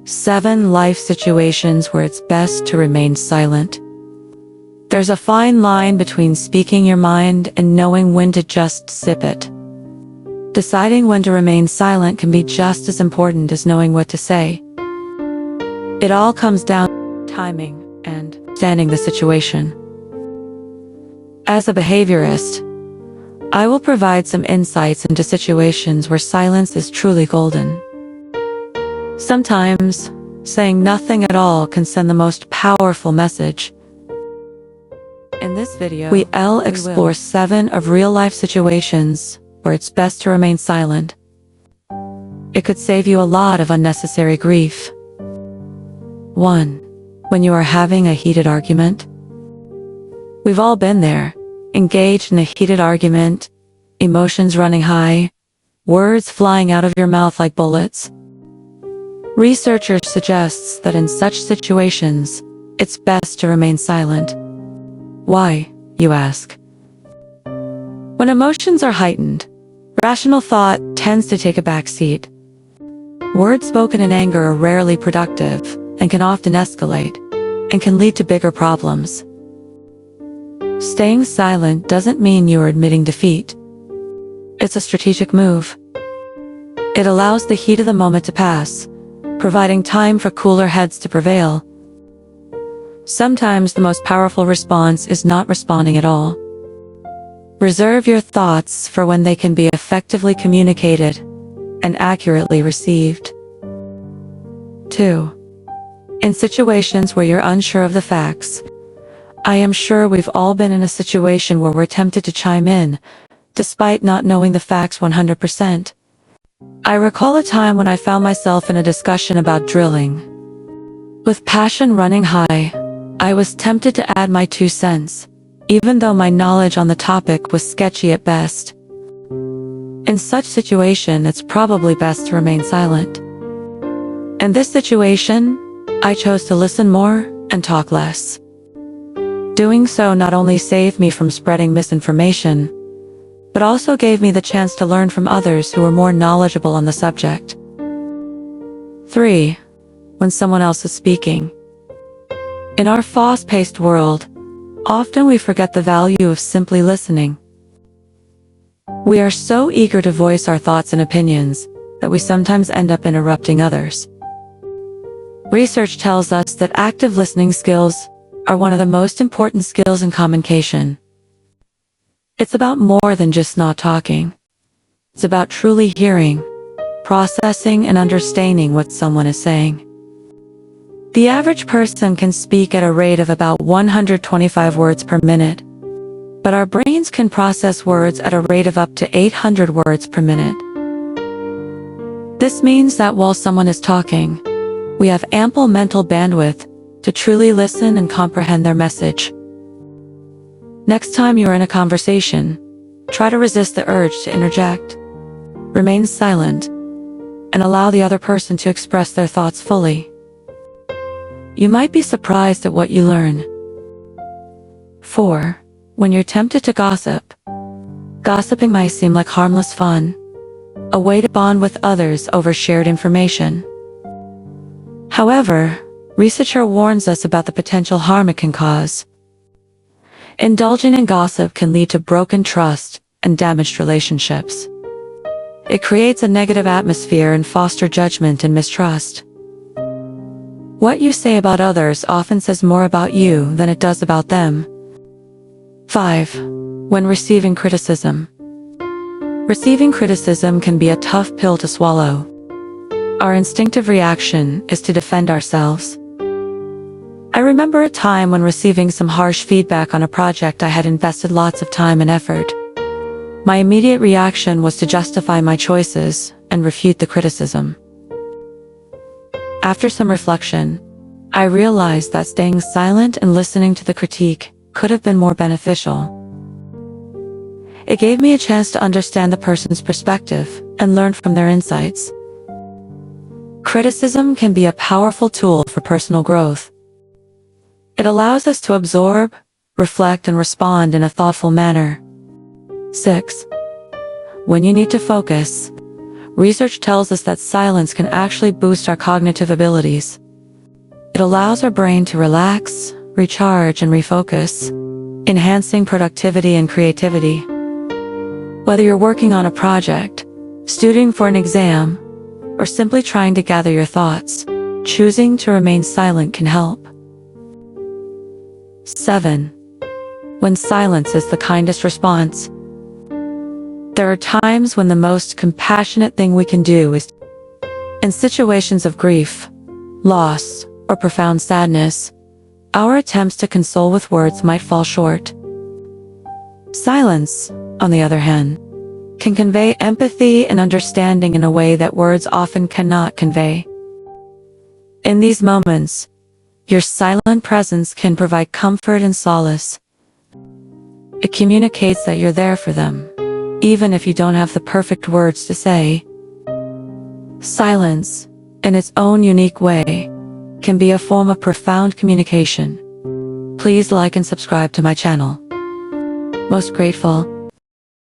7 life situations where it's best to remain silent. There's a fine line between speaking your mind and knowing when to just sip it. Deciding when to remain silent can be just as important as knowing what to say. It all comes down to timing and understanding the situation. As a behaviorist, I will provide some insights into situations where silence is truly golden. Sometimes, saying nothing at all can send the most powerful message. In this video, we'll explore 7 of real-life situations where it's best to remain silent. It could save you a lot of unnecessary grief. 1. When you are having a heated argument. We've all been there, engaged in a heated argument, emotions running high, words flying out of your mouth like bullets. Researchers suggest that in such situations, it's best to remain silent. Why, you ask? When emotions are heightened, rational thought tends to take a back seat. Words spoken in anger are rarely productive and can often escalate, and can lead to bigger problems. Staying silent doesn't mean you are admitting defeat. It's a strategic move. It allows the heat of the moment to pass, providing time for cooler heads to prevail. Sometimes the most powerful response is not responding at all. Reserve your thoughts for when they can be effectively communicated and accurately received. 2. In situations where you're unsure of the facts. I am sure we've all been in a situation where we're tempted to chime in, despite not knowing the facts 100%. I recall a time when I found myself in a discussion about drilling. With passion running high, I was tempted to add my 2 cents, even though my knowledge on the topic was sketchy at best. In such situation, it's probably best to remain silent. In this situation, I chose to listen more and talk less. Doing so not only saved me from spreading misinformation, but also gave me the chance to learn from others who were more knowledgeable on the subject. 3. When someone else is speaking. In our fast-paced world, often we forget the value of simply listening. We are so eager to voice our thoughts and opinions that we sometimes end up interrupting others. Research tells us that active listening skills are one of the most important skills in communication. It's about more than just not talking. It's about truly hearing, processing, and understanding what someone is saying. The average person can speak at a rate of about 125 words per minute, but our brains can process words at a rate of up to 800 words per minute. This means that while someone is talking, we have ample mental bandwidth to truly listen and comprehend their message. Next time you are in a conversation, try to resist the urge to interject. Remain silent and allow the other person to express their thoughts fully. You might be surprised at what you learn. 4. When you're tempted to gossip. Gossiping might seem like harmless fun, a way to bond with others over shared information. However, researcher warns us about the potential harm it can cause. Indulging in gossip can lead to broken trust and damaged relationships. It creates a negative atmosphere and fosters judgment and mistrust. What you say about others often says more about you than it does about them. 5. When receiving criticism. Receiving criticism can be a tough pill to swallow. Our instinctive reaction is to defend ourselves. I remember a time when receiving some harsh feedback on a project I had invested lots of time and effort. My immediate reaction was to justify my choices and refute the criticism. After some reflection, I realized that staying silent and listening to the critique could have been more beneficial. It gave me a chance to understand the person's perspective and learn from their insights. Criticism can be a powerful tool for personal growth. It allows us to absorb, reflect, and respond in a thoughtful manner. 6. When you need to focus. Research tells us that silence can actually boost our cognitive abilities. It allows our brain to relax, recharge, and refocus, enhancing productivity and creativity. Whether you're working on a project, studying for an exam, or simply trying to gather your thoughts, choosing to remain silent can help. 7. When silence is the kindest response. There are times when the most compassionate thing we can do is, in situations of grief, loss, or profound sadness, our attempts to console with words might fall short. Silence, on the other hand, can convey empathy and understanding in a way that words often cannot convey. In these moments, your silent presence can provide comfort and solace. It communicates that you're there for them, even if you don't have the perfect words to say. Silence, in its own unique way, can be a form of profound communication. Please like and subscribe to my channel. Most grateful.